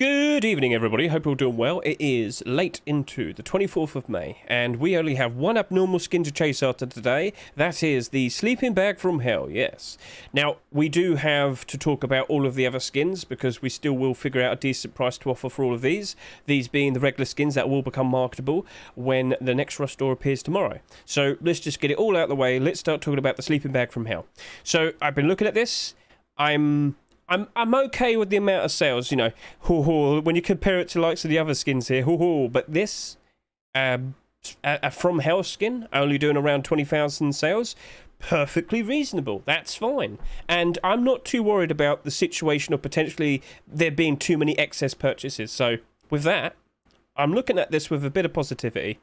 Good evening, everybody. Hope you're all doing well. It is late into the 24th of May, and we only have one abnormal skin to chase after today. That is the sleeping bag from hell, yes. Now, we do have to talk about all of the other skins, because we still will figure out a decent price to offer for all of these. These being the regular skins that will become marketable when the next Rust store appears tomorrow. So, let's just get it all out of the way. Let's start talking about the sleeping bag from hell. So, I've been looking at this. I'm okay with the amount of sales, you know, when you compare it to likes of the other skins here, but this, a From Hell skin, only doing around 20,000 sales, perfectly reasonable, that's fine. And I'm not too worried about the situation of potentially there being too many excess purchases, so with that, I'm looking at this with a bit of positivity.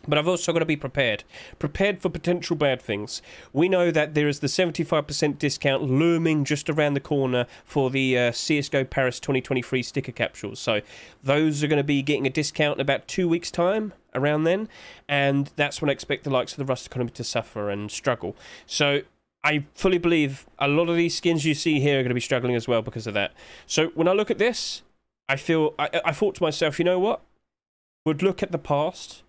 But I've also got to be prepared for potential bad things. We know that there is the 75% discount looming just around the corner for the CSGO Paris 2023 sticker capsules. So those are going to be getting a discount in about 2 weeks' time, around then. And that's when I expect the likes of the Rust economy to suffer and struggle. So I fully believe a lot of these skins you see here are going to be struggling as well because of that. So when I look at this, I thought to myself, you know what? Would look at the past.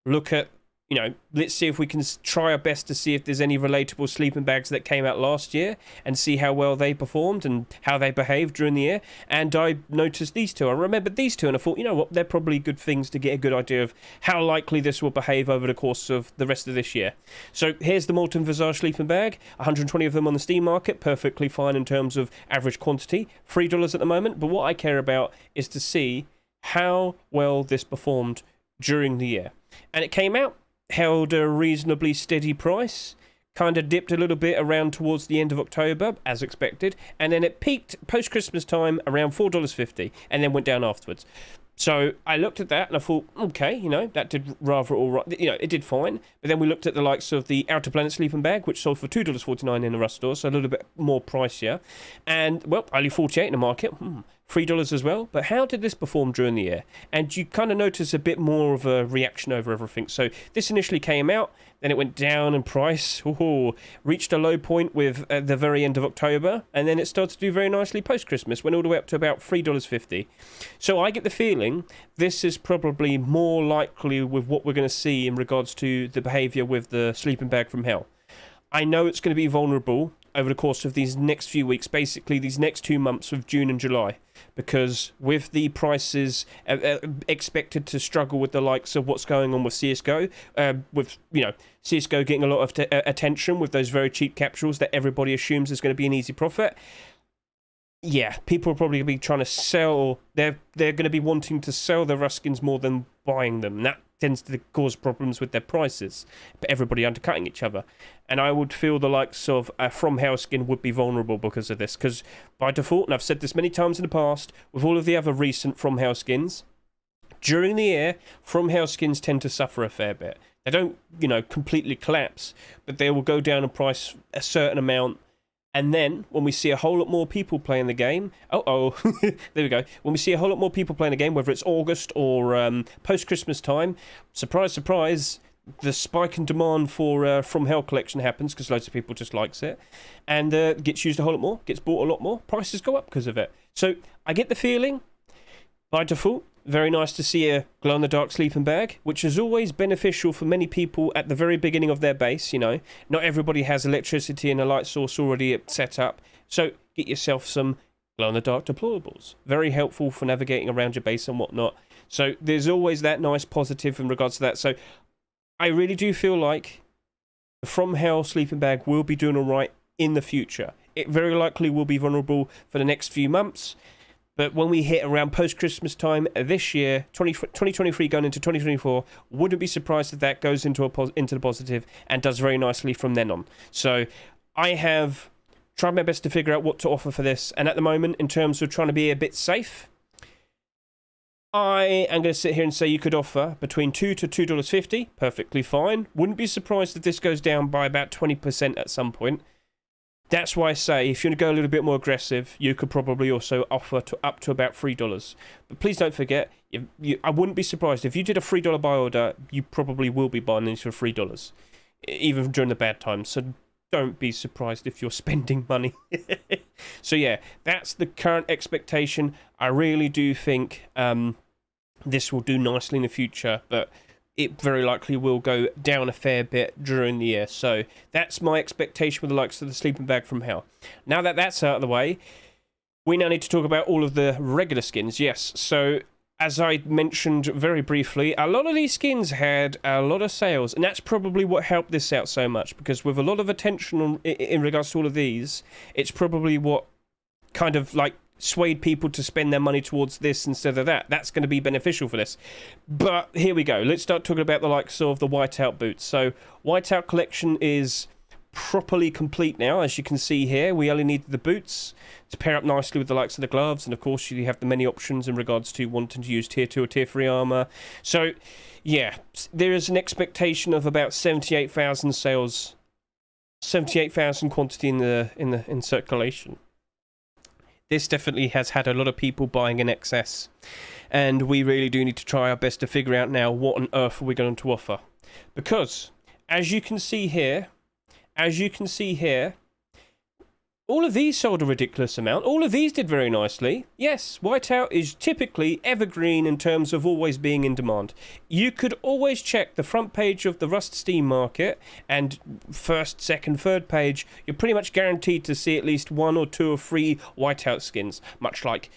Look at, you know, let's see if we can try our best to see if there's any relatable sleeping bags that came out last year and see how well they performed and how they behaved during the year. And I noticed these two. I remembered these two and I thought, you know what, they're probably good things to get a good idea of how likely this will behave over the course of the rest of this year. So here's the Molten Visage sleeping bag. 120 of them on the Steam market, perfectly fine in terms of average quantity. $3 at the moment. But what I care about is to see how well this performed during the year. And it came out, held a reasonably steady price, kind of dipped a little bit around towards the end of October, as expected, and then it peaked post-Christmas time around $4.50, and then went down afterwards. So I looked at that and I thought, okay, you know, that did rather all right. You know, it did fine. But then we looked at the likes of the Outer Planet sleeping bag, which sold for $2.49 in the Rust store, so a little bit more pricier. And, well, only 48 in the market. $3 as well. But how did this perform during the year? And you kind of notice a bit more of a reaction over everything. So this initially came out, then it went down in price, reached a low point with the very end of October, and then it started to do very nicely post-Christmas, went all the way up to about $3.50. So I get the feeling this is probably more likely with what we're going to see in regards to the behaviour with the sleeping bag from hell. I know it's going to be vulnerable over the course of these next few weeks, basically these next 2 months of June and July, because with the prices expected to struggle with the likes of what's going on with CSGO, with, you know, CSGO getting a lot of attention with those very cheap capsules that everybody assumes is going to be an easy profit. Yeah, people are probably going to be trying to sell, they're going to be wanting to sell their Rust skins more than buying them. That tends to cause problems with their prices, but everybody undercutting each other. And I would feel the likes of a From Hell skin would be vulnerable because of this, because by default, and I've said this many times in the past, with all of the other recent From Hell skins, during the year, From Hell skins tend to suffer a fair bit. They don't, you know, completely collapse, but they will go down in price a certain amount. And then, when we see a whole lot more people playing the game... there we go. When we see a whole lot more people playing the game, whether it's August or post-Christmas time, surprise, surprise, the spike in demand for From Hell collection happens, because loads of people just likes it. And gets used a whole lot more, gets bought a lot more, prices go up because of it. So, I get the feeling, by default, very nice to see a glow-in-the-dark sleeping bag, which is always beneficial for many people at the very beginning of their base, you know. Not everybody has electricity and a light source already set up, so get yourself some glow-in-the-dark deployables. Very helpful for navigating around your base and whatnot. So there's always that nice positive in regards to that. So I really do feel like the From Hell sleeping bag will be doing all right in the future. It very likely will be vulnerable for the next few months. But when we hit around post-Christmas time this year, 2023 going into 2024, wouldn't be surprised if that goes into the positive and does very nicely from then on. So I have tried my best to figure out what to offer for this. And at the moment, in terms of trying to be a bit safe, I am going to sit here and say you could offer between $2 to $2.50. Perfectly fine. Wouldn't be surprised if this goes down by about 20% at some point. That's why I say, if you want to go a little bit more aggressive, you could probably also offer up to about $3. But please don't forget, I wouldn't be surprised. If you did a $3 buy order, you probably will be buying these for $3, even during the bad times. So don't be surprised if you're spending money. So yeah, that's the current expectation. I really do think this will do nicely in the future, but it very likely will go down a fair bit during the year. So that's my expectation with the likes of the sleeping bag from hell. Now that that's out of the way, we now need to talk about all of the regular skins. Yes, so as I mentioned very briefly, a lot of these skins had a lot of sales, and that's probably what helped this out so much, because with a lot of attention in regards to all of these, it's probably what kind of like swayed people to spend their money towards this instead of that. That's going to be beneficial for this. But here we go. Let's start talking about the likes of the whiteout boots. So whiteout collection is properly complete now. As you can see here, we only need the boots to pair up nicely with the likes of the gloves, and of course you have the many options in regards to wanting to use tier 2 or tier 3 armor. So yeah, there is an expectation of about 78,000 sales, 78,000 quantity in circulation. This definitely has had a lot of people buying in excess, and we really do need to try our best to figure out now what on earth are we going to offer, because as you can see here, all of these sold a ridiculous amount. All of these did very nicely. Yes, whiteout is typically evergreen in terms of always being in demand. You could always check the front page of the Rust Steam Market, and first, second, third page, you're pretty much guaranteed to see at least 1 or 2 or 3 whiteout skins, much like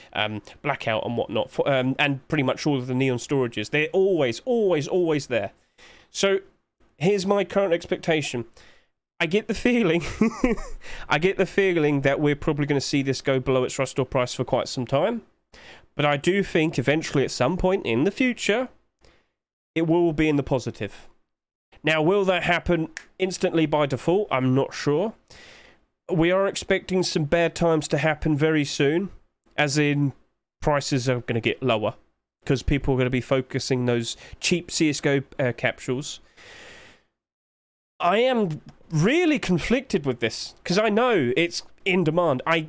blackout and whatnot, and pretty much all of the neon storages. They're always there. So here's my current expectation. I get the feeling that we're probably going to see this go below its Rust Store price for quite some time. But I do think eventually at some point in the future, it will be in the positive. Now, will that happen instantly by default? I'm not sure. We are expecting some bad times to happen very soon, as in prices are going to get lower, because people are going to be focusing those cheap CSGO capsules. I am really conflicted with this, because I know it's in demand. I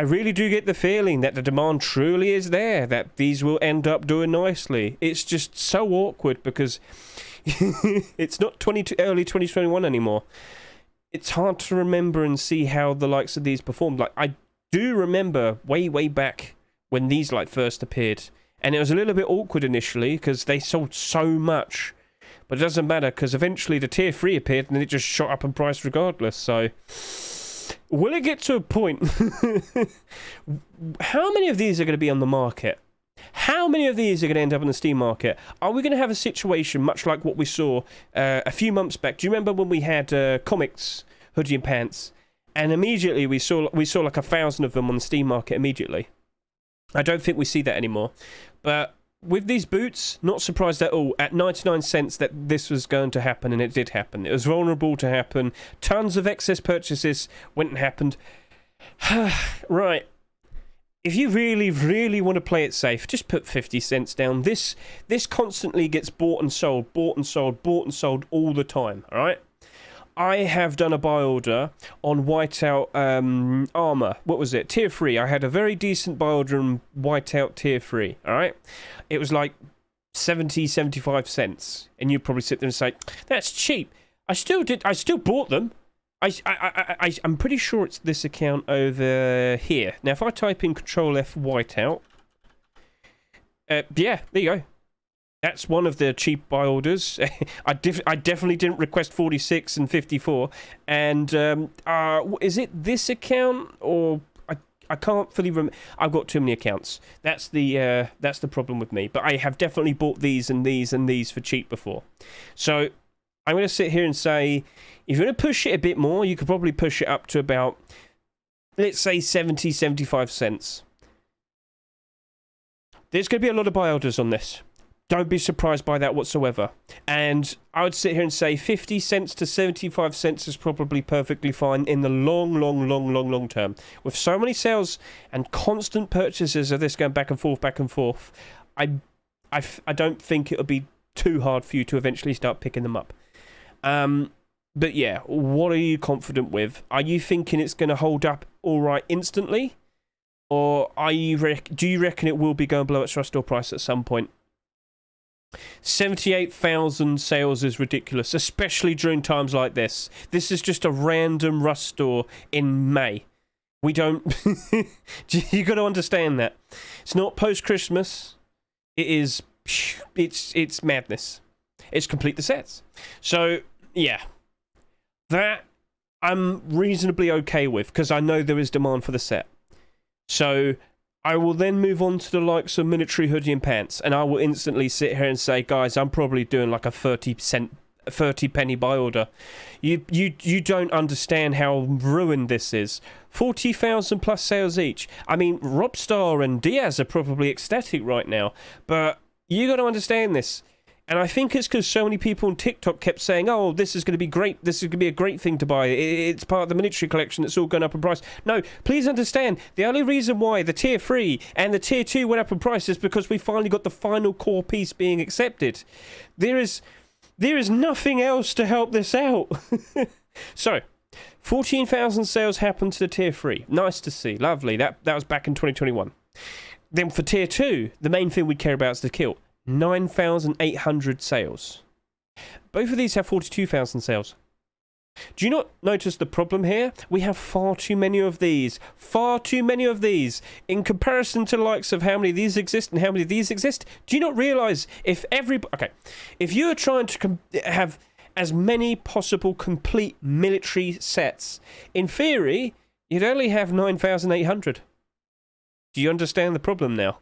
really do get the feeling that the demand truly is there, that these will end up doing nicely. It's just so awkward, because it's not early 2021 anymore. It's hard to remember and see how the likes of these performed. Like, I do remember way back when these like first appeared, and it was a little bit awkward initially because they sold so much. But it doesn't matter, because eventually the tier 3 appeared and then it just shot up in price regardless. So, will it get to a point? How many of these are going to be on the market? How many of these are going to end up in the Steam market? Are we going to have a situation much like what we saw a few months back? Do you remember when we had comics, hoodie and pants? And immediately we saw like 1,000 of them on the Steam market immediately. I don't think we see that anymore. But with these boots, not surprised at all. At 99 cents that this was going to happen, and it did happen. It was vulnerable to happen. Tons of excess purchases went and happened. Right. If you really want to play it safe, just put 50 cents down. This constantly gets bought and sold all the time, alright? I have done a buy order on whiteout armor. What was it? Tier 3. I had a very decent buy order on whiteout tier 3, alright? It was like 75 cents. And you'd probably sit there and say, that's cheap. I still bought them. I'm pretty sure it's this account over here. Now, if I type in Control F whiteout, yeah, there you go. That's one of the cheap buy orders. I definitely didn't request 46 and 54. And is it this account, or I can't fully remember. I've got too many accounts. That's the problem with me. But I have definitely bought these and these and these for cheap before. So I'm going to sit here and say, if you're going to push it a bit more, you could probably push it up to about, let's say, 70, 75 cents. There's going to be a lot of buy orders on this. Don't be surprised by that whatsoever. And I would sit here and say 50 cents to 75 cents is probably perfectly fine in the long term. With so many sales and constant purchases of this going back and forth, I don't think it'll be too hard for you to eventually start picking them up. But yeah, what are you confident with? Are you thinking it's going to hold up all right instantly? Or do you reckon it will be going below its Rust Store price at some point? 78,000 sales is ridiculous, especially during times like this. This is just a random Rust store in May. We don't... you got to understand that. It's not post-Christmas. It is... It's madness. It's complete the sets. So, yeah. That I'm reasonably okay with, because I know there is demand for the set. So... I will then move on to the likes of military hoodie and pants, and I will instantly sit here and say, guys, I'm probably doing like a 30 penny buy order. You don't understand how ruined this is. 40,000 plus sales each. I mean, Robstar and Diaz are probably ecstatic right now, but you got to understand this. And I think it's because so many people on TikTok kept saying, oh, this is going to be great. This is going to be a great thing to buy. It's part of the military collection that's all going up in price. No, please understand, the only reason why the Tier 3 and the Tier 2 went up in price is because we finally got the final core piece being accepted. There is nothing else to help this out. So, 14,000 sales happened to the Tier 3. Nice to see. Lovely. That was back in 2021. Then for Tier 2, the main thing we care about is the kilt. 9,800 sales. Both of these have 42,000 sales. Do you not notice the problem here? We have far too many of these. Far too many of these. In comparison to the likes of how many of these exist and how many of these exist, do you not realise if if you are trying to have as many possible complete military sets, in theory, you'd only have 9,800. Do you understand the problem now?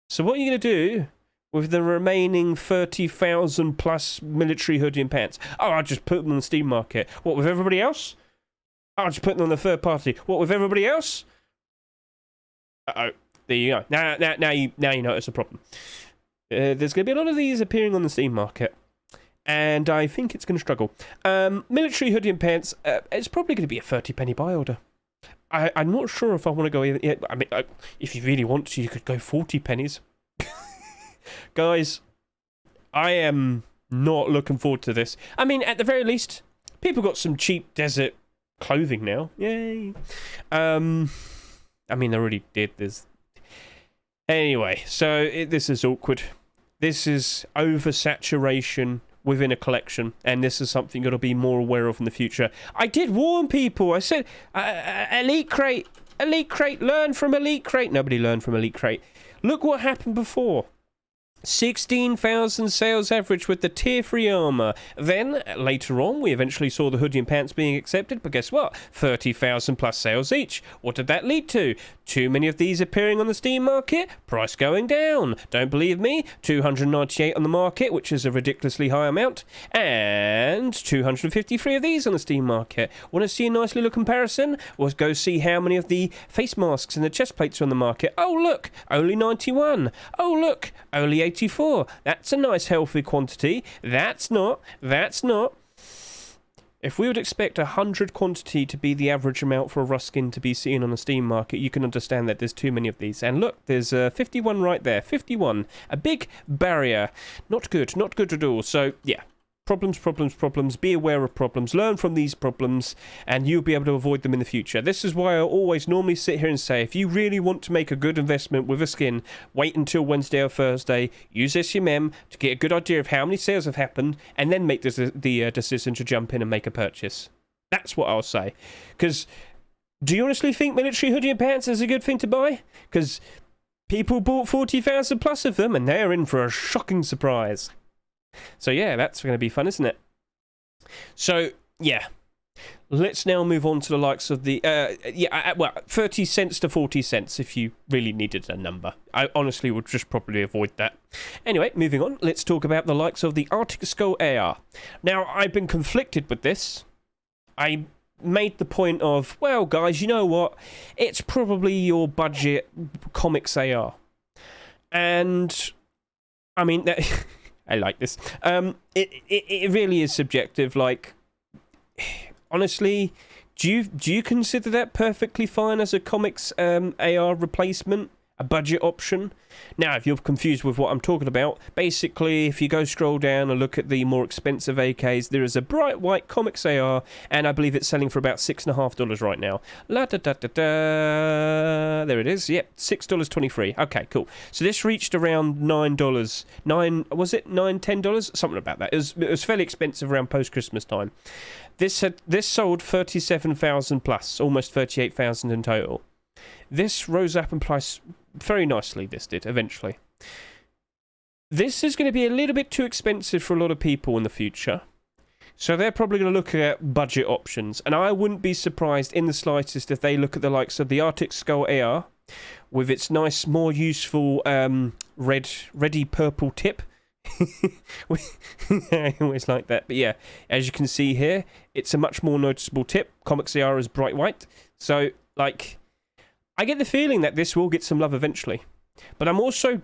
So what are you going to do with the remaining 30,000 plus military hoodie and pants? Oh, I'll just put them on the Steam market. What, with everybody else? I'll just put them on the third party. What, with everybody else? Uh-oh. There you go. Now you notice a problem. There's going to be a lot of these appearing on the Steam market, and I think it's going to struggle. Military hoodie and pants, it's probably going to be a 30 penny buy order. I'm not sure if I want to go even... I mean, if you really want to, you could go 40 pennies. Guys, I am not looking forward to this. I mean, at the very least, people got some cheap desert clothing now. Yay. I mean, they already did this. Anyway, so this is awkward. This is oversaturation within a collection, and this is something you'll be more aware of in the future. I did warn people. I said, Elite Crate, learn from Elite Crate. Nobody learned from Elite Crate. Look what happened before. 16,000 sales average with the Tier 3 armor. Then, later on, we eventually saw the hoodie and pants being accepted, but guess what? 30,000 plus sales each. What did that lead to? Too many of these appearing on the Steam market, price going down. Don't believe me? 298 on the market, which is a ridiculously high amount, and 253 of these on the Steam market. Want to see a nice little comparison? Well, go see how many of the face masks and the chest plates are on the market. Oh, look, only 91. Oh, look, only 84. That's a nice healthy quantity. That's not. If we would expect 100 quantity to be the average amount for a Rust skin to be seen on the Steam market, you can understand that there's too many of these. And look, there's 51 right there. 51. A big barrier. Not good at all. So, yeah. Problems. Be aware of problems. Learn from these problems, and you'll be able to avoid them in the future. This is why I always normally sit here and say, if you really want to make a good investment with a skin, wait until Wednesday or Thursday, use SMM to get a good idea of how many sales have happened, and then make the decision to jump in and make a purchase. That's what I'll say. Because, do you honestly think military hoodie and pants is a good thing to buy? Because people bought 40,000 plus of them, and they're in for a shocking surprise. So yeah, that's going to be fun, isn't it? So yeah, let's now move on to the likes of the 30 cents to 40 cents if you really needed a number. I honestly would just probably avoid that. Anyway, moving on, let's talk about the likes of the Arctic Skull AR. Now, I've been conflicted with this. I made the point of, well, guys, you know what? It's probably your budget comics AR. And I mean, that I like this. It really is subjective. Like, honestly, do you consider that perfectly fine as a comics AR replacement? a budget option. Now, if you're confused with what I'm talking about, basically, if you go scroll down and look at the more expensive AKs, there is a bright white Comics AR, and I believe it's selling for about $6.50 right now. La da da da da. There it is. Yep, $6.23. Okay, cool. So this reached around $9. Was it $9, $10? Something about that. It was fairly expensive around post-Christmas time. This sold 37,000 plus, almost 38,000 in total. This rose up in price very nicely, this did, eventually. This is going to be a little bit too expensive for a lot of people in the future. So they're probably going to look at budget options. And I wouldn't be surprised in the slightest if they look at the likes of the Arctic Skull AR with its nice, more useful reddy purple tip. I always like that. But yeah, as you can see here, it's a much more noticeable tip. Comics AR is bright white. So, like, I get the feeling that this will get some love eventually. But I'm also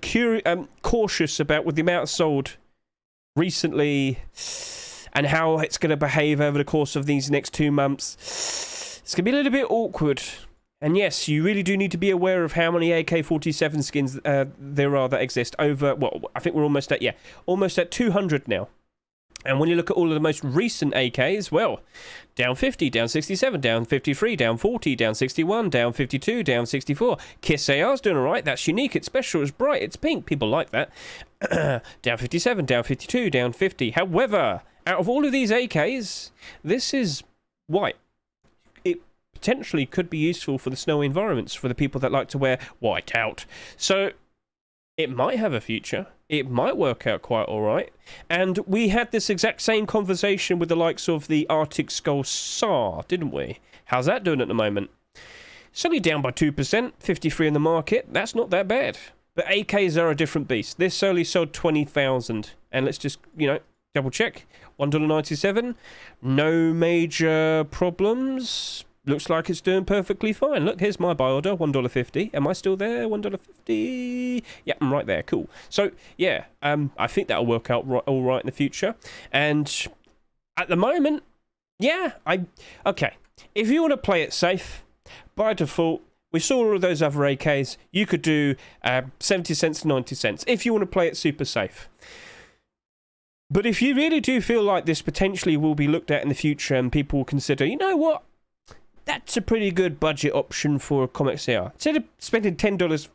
cautious about with the amount sold recently and how it's going to behave over the course of these next 2 months. It's going to be a little bit awkward. And yes, you really do need to be aware of how many AK-47 skins there are that exist over, well, I think we're almost at 200 now. And when you look at all of the most recent AKs, well, down 50, down 67, down 53, down 40, down 61, down 52, down 64. Kiss AR's doing all right. That's unique. It's special. It's bright. It's pink. People like that. Down 57, down 52, down 50. However, out of all of these AKs, this is white. It potentially could be useful for the snowy environments for the people that like to wear white out. So it might have a future. It might work out quite all right. And we had this exact same conversation with the likes of the Arctic Skull SAR, didn't we? How's that doing at the moment? It's only down by 2%, 53 in the market. That's not that bad. But AKs are a different beast. This only sold 20,000. And let's just, double check. $1.97. No major problems. Looks like it's doing perfectly fine. Look, here's my buy order, $1.50. Am I still there? $1.50. Yeah, I'm right there. Cool. So, yeah, I think that'll work out all right in the future. And at the moment, yeah, okay. If you want to play it safe, by default, we saw all of those other AKs. You could do 70 cents to 90 cents if you want to play it super safe. But if you really do feel like this potentially will be looked at in the future and people will consider, you know what? That's a pretty good budget option for a Comics AR. Instead of spending $10,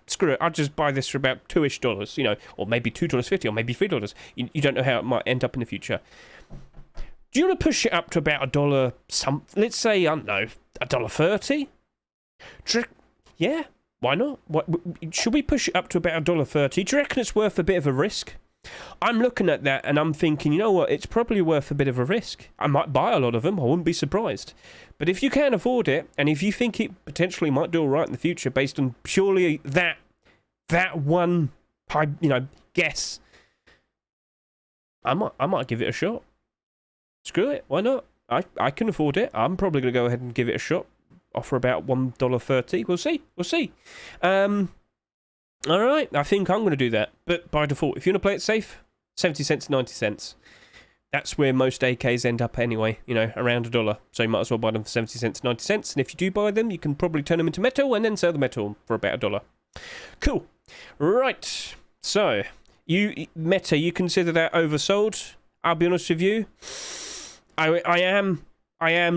screw it, I'll just buy this for about $2-ish, or maybe $2.50, or maybe $3. You don't know how it might end up in the future. Do you want to push it up to about $1 something? Let's say, I don't know, $1.30? Yeah, why not? Should we push it up to about $1.30? Do you reckon it's worth a bit of a risk? I'm looking at that and I'm thinking, you know what, it's probably worth a bit of a risk. I might buy a lot of them, I wouldn't be surprised. But if you can afford it, and if you think it potentially might do all right in the future based on purely that one, guess, I might give it a shot. Screw it, why not? I can afford it. I'm probably going to go ahead and give it a shot. Offer about $1.30. We'll see. All right, I think I'm going to do that. But by default, if you want to play it safe, 70 cents, 90 cents. That's where most AKs end up anyway, around $1. So you might as well buy them for 70 cents, 90 cents. And if you do buy them, you can probably turn them into metal and then sell the metal for about $1. Cool. Right. So, you consider that oversold? I'll be honest with you. I am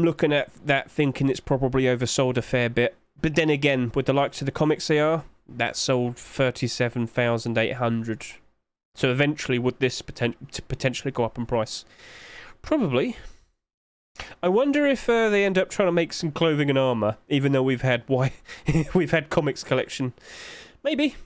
looking at that thinking it's probably oversold a fair bit. But then again, with the likes of the Comics AR, that sold 37,800. So eventually, would this potentially go up in price? Probably. I wonder if they end up trying to make some clothing and armor, even though we've had comics collection. Maybe.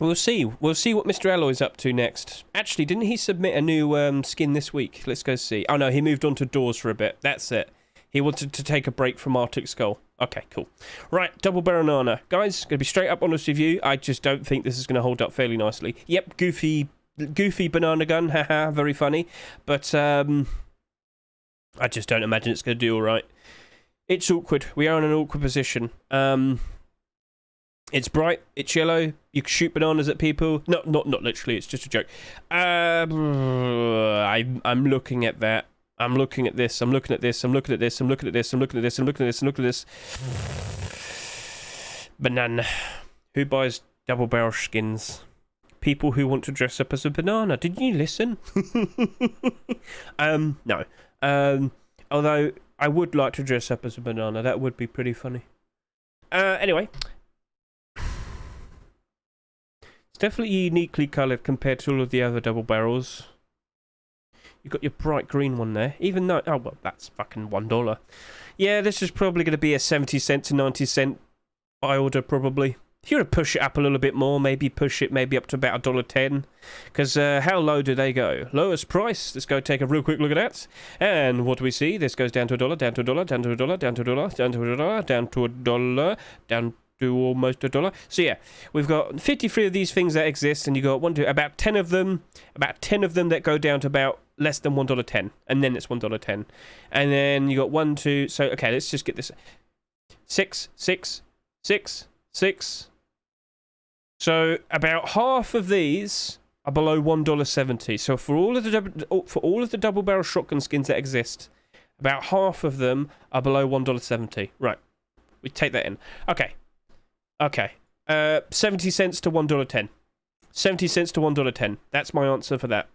We'll see. We'll see what Mr. Alloy's up to next. Actually, didn't he submit a new skin this week? Let's go see. Oh no, he moved on to Doors for a bit. That's it. He wanted to take a break from Arctic Skull. Okay, cool. Right, double banana. Guys, going to be straight up honest with you. I just don't think this is going to hold up fairly nicely. Yep, goofy banana gun. Haha, very funny. But I just don't imagine it's going to do all right. It's awkward. We are in an awkward position. It's bright. It's yellow. You can shoot bananas at people. No, not literally. It's just a joke. I'm looking at that. I'm looking at this. I'm looking at this. I'm looking at this. I'm looking at this. I'm looking at this. I'm looking at this. I'm looking at this. Banana. Who buys double barrel skins? People who want to dress up as a banana. Didn't you listen? No. Although I would like to dress up as a banana. That would be pretty funny. Anyway. It's definitely uniquely coloured compared to all of the other double barrels. You've got your bright green one there. Even though... Oh, well, that's fucking $1. Yeah, this is probably going to be a 70 to 90 buy order, probably. If you were to push it up a little bit more, maybe push it maybe up to about $1.10. Because how low do they go? Lowest price. Let's go take a real quick look at that. And what do we see? This goes down to $1, down to $1, down to $1, down to $1, down to $1, down to $1, down to almost $1. So yeah, we've got 53 of these things that exist, and you got about 10 of them that go down to about less than $1.10, and then it's $1.10, and then you got 1, 2. So okay, let's just get this. 6, 6, 6, 6. So about half of these are below $1.70. So for all of the double barrel shotgun skins that exist, about half of them are below $1.70. Right, we take that in. Okay. 70 cents to $1.10. 70 cents to $1.10. That's my answer for that.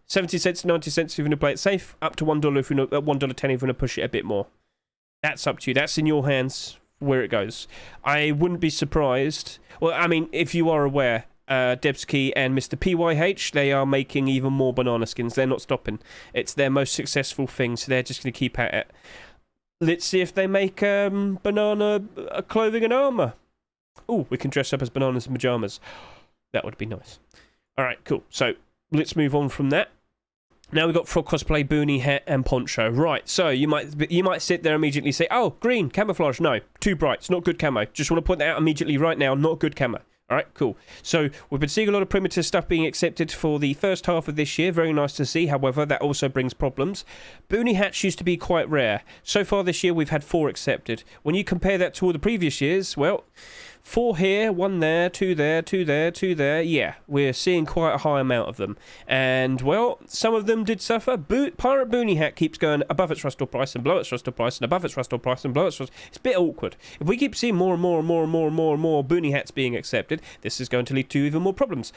70 cents to 90 cents if you want to play it safe. Up to $1 if you want $1.10 if you want to push it a bit more. That's up to you. That's in your hands where it goes. I wouldn't be surprised. Well, I mean, if you are aware, Debski and Mr. PYH, they are making even more banana skins. They're not stopping. It's their most successful thing, so they're just going to keep at it. Let's see if they make banana clothing and armor. Oh, we can dress up as bananas and pajamas. That would be nice. All right, cool. So let's move on from that. Now we've got Frog Cosplay, Boonie Hat, and Poncho. Right, so you might sit there and immediately say, oh, green, camouflage. No, too bright. It's not good camo. Just want to point that out immediately right now. Not good camo. All right, cool. So we've been seeing a lot of primitive stuff being accepted for the first half of this year. Very nice to see. However, that also brings problems. Boonie hats used to be quite rare. So far this year, we've had 4 accepted. When you compare that to all the previous years, well, 4 here, 1 there, 2 there, 2 there, 2 there. Yeah, we're seeing quite a high amount of them. And, well, some of them did suffer. Pirate Boonie Hat keeps going above its Rustle price and below its Rustle price and above its Rustle price and below its Rustle. It's a bit awkward. If we keep seeing more and more and more and more and more and more Boonie Hats being accepted, this is going to lead to even more problems.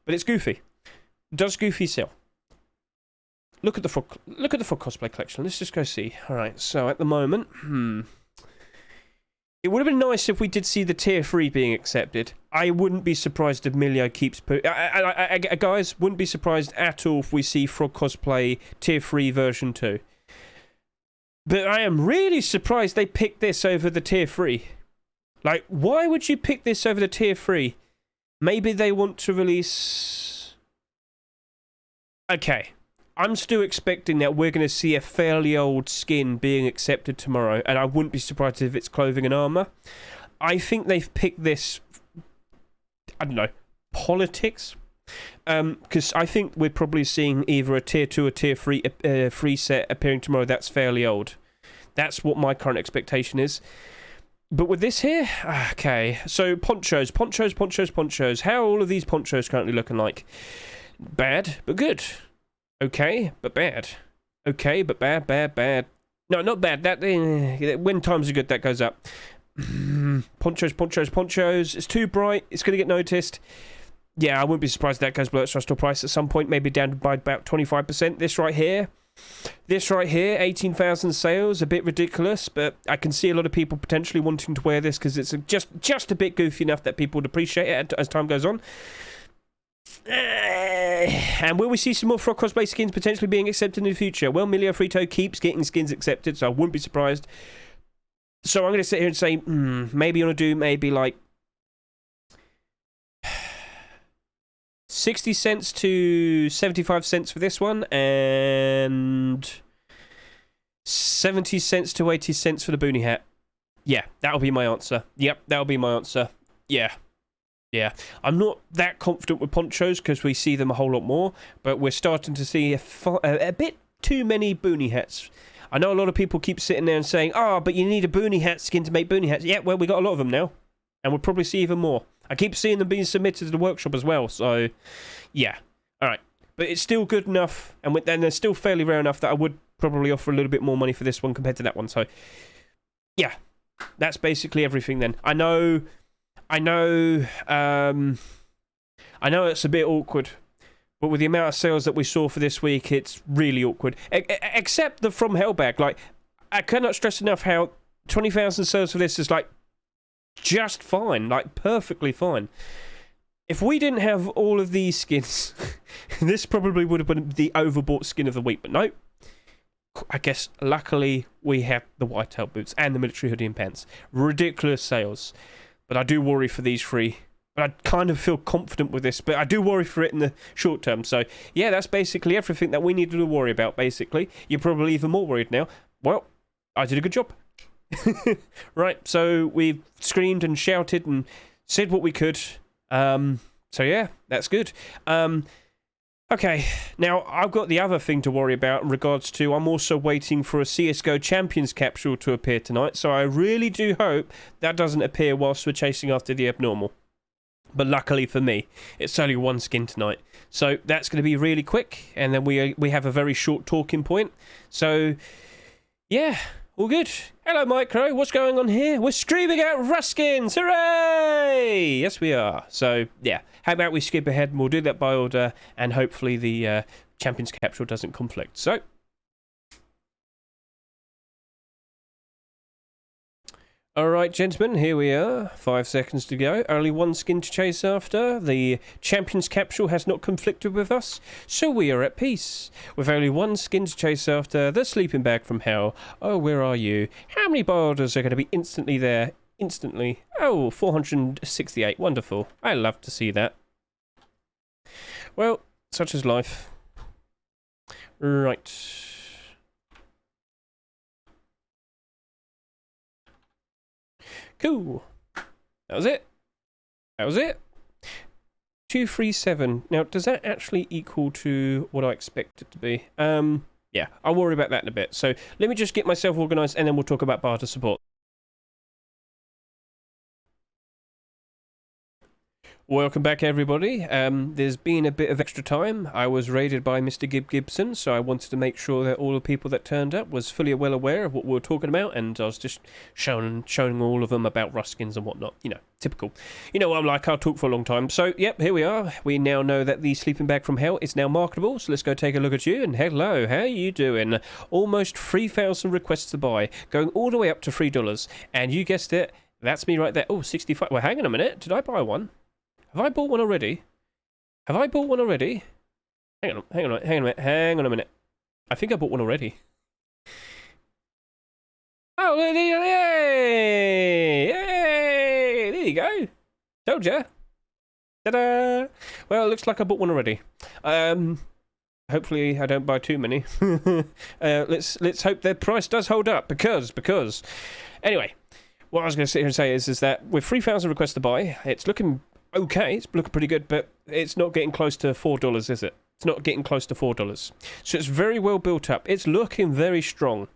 But it's Goofy. Does Goofy sell? Look at the frog cosplay collection. Let's just go see. All right, so at the moment, it would have been nice if we did see the tier 3 being accepted. I wouldn't be surprised if Milio keeps... guys, wouldn't be surprised at all if we see Frog Cosplay tier 3 version 2. But I am really surprised they picked this over the tier 3. Like, why would you pick this over the tier 3? Maybe they want to release... Okay. I'm still expecting that we're going to see a fairly old skin being accepted tomorrow, and I wouldn't be surprised if it's clothing and armor. I think they've picked this, I don't know, politics, because I think we're probably seeing either a tier 2 or tier 3 free set appearing tomorrow that's fairly old. That's what my current expectation is. But with this here, okay, so ponchos. How are all of these ponchos currently looking like? Bad, but good. Okay, but bad. Okay, but bad. No, not bad. That when times are good, that goes up. Ponchos. It's too bright. It's going to get noticed. Yeah, I wouldn't be surprised if that goes below its Rustle price at some point, maybe down by about 25%. This right here, 18,000 sales, a bit ridiculous, but I can see a lot of people potentially wanting to wear this because it's just a bit goofy enough that people would appreciate it as time goes on. And will we see some more Frog Cosplay skins potentially being accepted in the future? Well, Milio Frito keeps getting skins accepted, so I wouldn't be surprised. So I'm going to sit here and say, maybe you want to do maybe like 60 cents to 75 cents for this one, and 70 cents to 80 cents for the Boonie Hat. Yeah, that'll be my answer. Yep, that'll be my answer. Yeah. I'm not that confident with ponchos because we see them a whole lot more, but we're starting to see a bit too many Boonie Hats. I know a lot of people keep sitting there and saying, but you need a Boonie Hat skin to make Boonie Hats. Yeah, well, we got a lot of them now, and we'll probably see even more. I keep seeing them being submitted to the workshop as well, so yeah. All right, but it's still good enough, and then they're still fairly rare enough that I would probably offer a little bit more money for this one compared to that one. So yeah, that's basically everything then. I know I know it's a bit awkward, but with the amount of sales that we saw for this week, it's really awkward. Except the From Hell bag. Like, I cannot stress enough how 20,000 sales for this is, like, just fine. Like, perfectly fine. If we didn't have all of these skins, this probably would have been the overbought skin of the week. But no, I guess luckily we have the whitetail boots and the military hoodie and pants. Ridiculous sales. But I do worry for these three. But I kind of feel confident with this, but I do worry for it in the short term. So, yeah, that's basically everything that we needed to worry about, basically. You're probably even more worried now. Well, I did a good job. Right, so we've screamed and shouted and said what we could. So, yeah, that's good. Okay, now I've got the other thing to worry about in regards to I'm also waiting for a CSGO Champions capsule to appear tonight. So I really do hope that doesn't appear whilst we're chasing after the abnormal. But luckily for me, it's only one skin tonight. So that's going to be really quick. And then we have a very short talking point. So, yeah, all good. Hello, Micro. What's going on here? We're screaming out Ruskins. Hooray! Yes, we are. So, yeah. How about we skip ahead and we'll do that by order. And hopefully the Champions capsule doesn't conflict. So, alright, gentlemen, here we are. 5 seconds to go. Only one skin to chase after. The Champions capsule has not conflicted with us, so we are at peace. With only one skin to chase after, the sleeping bag from hell. Oh, where are you? How many buy orders are going to be instantly there? Instantly. Oh, 468. Wonderful. I love to see that. Well, such is life. Right. Cool. That was it. That was it. 237. Now, does that actually equal to what I expect it to be? Yeah, I'll worry about that in a bit. So let me just get myself organised and then we'll talk about barter support. Welcome back, everybody. There's been a bit of extra time. I was raided by Mr. Gibson, so I wanted to make sure that all the people that turned up was fully well aware of what we were talking about, and I was just showing all of them about Ruskins and whatnot. You know, typical. You know what I'm like, I'll talk for a long time. So, yep, here we are. We now know that the sleeping bag from hell is now marketable, so let's go take a look at you. And hello, how are you doing? Almost 3,000 requests to buy, going all the way up to $3. And you guessed it, that's me right there. Oh, 65. Well, hang on a minute. Did I buy one? Have I bought one already? Have I bought one already? Hang on a minute. I think I bought one already. Oh, yay! Yay! There you go. Told ya. Ta-da! Well, it looks like I bought one already. Hopefully I don't buy too many. Let's hope their price does hold up, because anyway, what I was going to sit here and say is that with 3,000 requests to buy, it's looking okay, it's looking pretty good, but it's not getting close to $4, is it? It's not getting close to $4. So it's very well built up. It's looking very strong,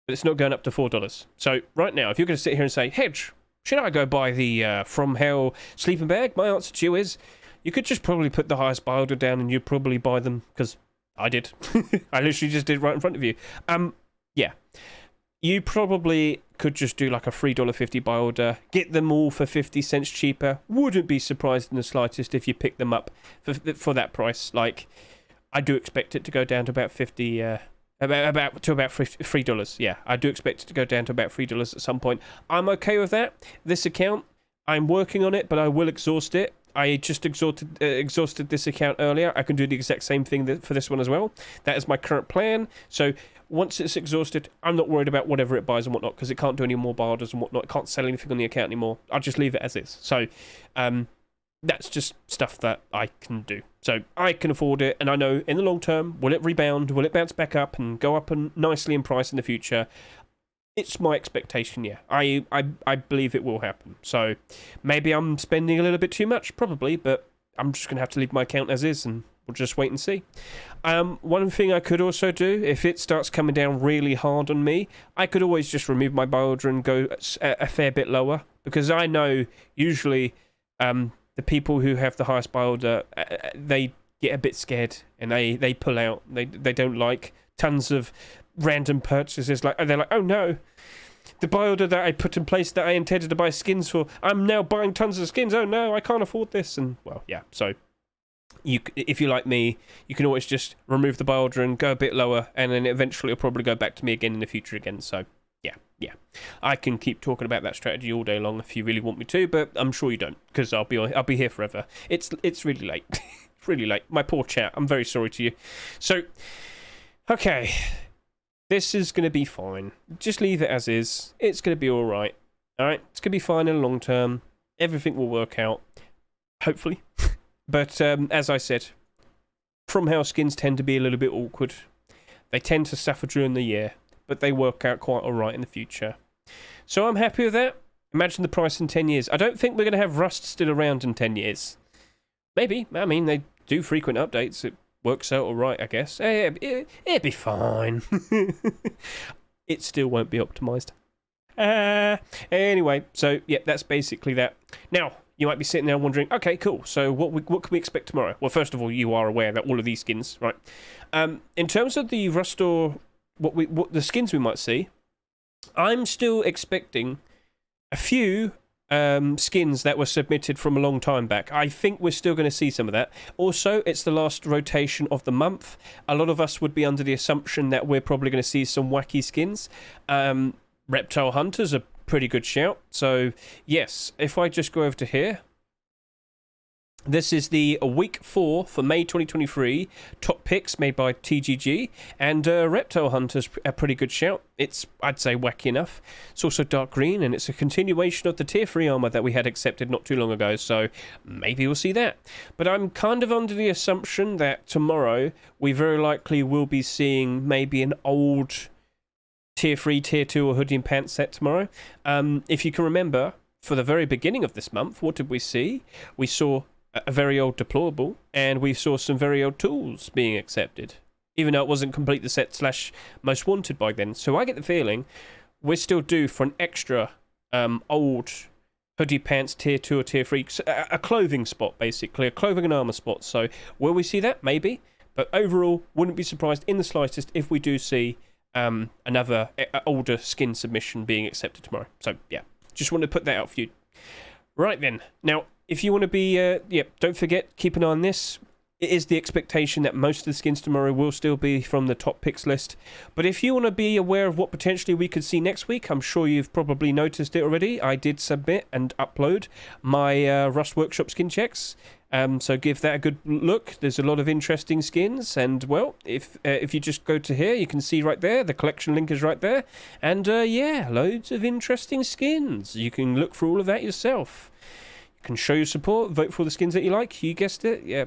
but it's not going up to $4. So right now, if you're going to sit here and say, Hedge, should I go buy the From Hell sleeping bag? My answer to you is, you could just probably put the highest buy order down and you'd probably buy them, because I did. I literally just did right in front of you. Yeah. You probably could just do like a $3.50 buy order, get them all for 50 cents cheaper. Wouldn't be surprised in the slightest if you pick them up for that price. Like, I do expect it to go down to about about $3. Yeah, I do expect it to go down to about $3 at some point. I'm okay with that. This account, I'm working on it, but I will exhaust it. I just exhausted this account earlier. I can do the exact same thing for this one as well. That is my current plan. So once it's exhausted, I'm not worried about whatever it buys and whatnot, because it can't do any more buy orders and whatnot. It can't sell anything on the account anymore. I'll just leave it as is. So that's just stuff that I can do. So I can afford it, and I know in the long term, will it rebound? Will it bounce back up and go up nicely in price in the future? It's my expectation, yeah. I believe it will happen. So maybe I'm spending a little bit too much, probably, but I'm just going to have to leave my account as is, and we'll just wait and see. One thing I could also do, if it starts coming down really hard on me, I could always just remove my buy order and go a fair bit lower, because I know usually the people who have the highest buy order, they get a bit scared and they pull out. They don't like tons of random purchases. They're like, oh no, the buy order that I put in place that I intended to buy skins for, I'm now buying tons of skins. Oh no, I can't afford this. And well, yeah, so if you're like me, you can always just remove the buy order and go a bit lower, and then eventually it'll probably go back to me again in the future again. So yeah, I can keep talking about that strategy all day long if you really want me to, but I'm sure you don't, because I'll be here forever. It's really late. It's really late. My poor chat. I'm very sorry to you. So, okay, this is going to be fine. Just leave it as is. It's going to be all right. All right, it's going to be fine in the long term. Everything will work out, hopefully. But as I said, From Hell skins tend to be a little bit awkward. They tend to suffer during the year, but they work out quite alright in the future. So I'm happy with that. Imagine the price in 10 years. I don't think we're going to have Rust still around in 10 years. Maybe. I mean, they do frequent updates. It works out alright, I guess. It'd be fine. It still won't be optimised. Anyway, so yeah, that's basically that. Now, you might be sitting there wondering, okay, cool, so what can we expect tomorrow? Well, first of all, you are aware that all of these skins, right? In terms of the Rust or what the skins we might see, I'm still expecting a few skins that were submitted from a long time back. I think we're still going to see some of that. Also, it's the last rotation of the month. A lot of us would be under the assumption that we're probably going to see some wacky skins. Reptile Hunters are pretty good shout. So, yes, if I just go over to here, this is the week 4 for May 2023 top picks made by TGG, and Reptile Hunters a pretty good shout. It's, I'd say, wacky enough. It's also dark green, and it's a continuation of the tier 3 armor that we had accepted not too long ago, so maybe we'll see that. But I'm kind of under the assumption that tomorrow we very likely will be seeing maybe an old tier 3, tier 2 or hoodie and pants set tomorrow. If you can remember, for the very beginning of this month, what did we see? We saw a very old deployable, and we saw some very old tools being accepted, even though it wasn't complete the set / most wanted by then. So I get the feeling we're still due for an extra old hoodie pants tier 2 or tier 3, a clothing spot basically, a clothing and armor spot. So will we see that? Maybe, but overall wouldn't be surprised in the slightest if we do see another older skin submission being accepted tomorrow. So yeah, just want to put that out for you. Right then, now if you want to be, don't forget, keep an eye on this. It is the expectation that most of the skins tomorrow will still be from the top picks list. But if you want to be aware of what potentially we could see next week, I'm sure you've probably noticed it already. I did submit and upload my Rust Workshop skin checks. So give that a good look. There's a lot of interesting skins, and well, if you just go to here, you can see right there, the collection link is right there, and yeah, loads of interesting skins. You can look for all of that yourself. You can show your support, vote for the skins that you like. You guessed it. Yeah,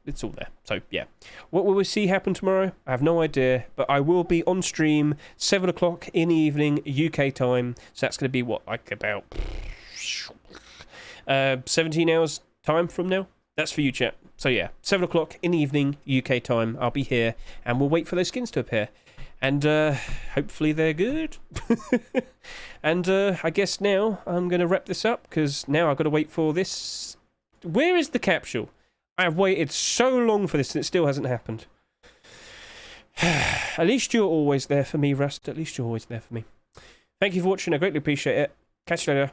it's all there. So yeah, what will we see happen tomorrow? I have no idea, but I will be on stream 7 o'clock in the evening UK time. So that's going to be what, like about 17 hours time from now. That's for you, chat. So yeah, 7 o'clock in the evening UK time, I'll be here, and we'll wait for those skins to appear, and hopefully they're good. And I guess now I'm gonna wrap this up, because now I've got to wait for this. Where is the capsule? I have waited so long for this and it still hasn't happened. At least you're always there for me, Rust. At least you're always there for me. Thank you for watching. I greatly appreciate it. Catch you later.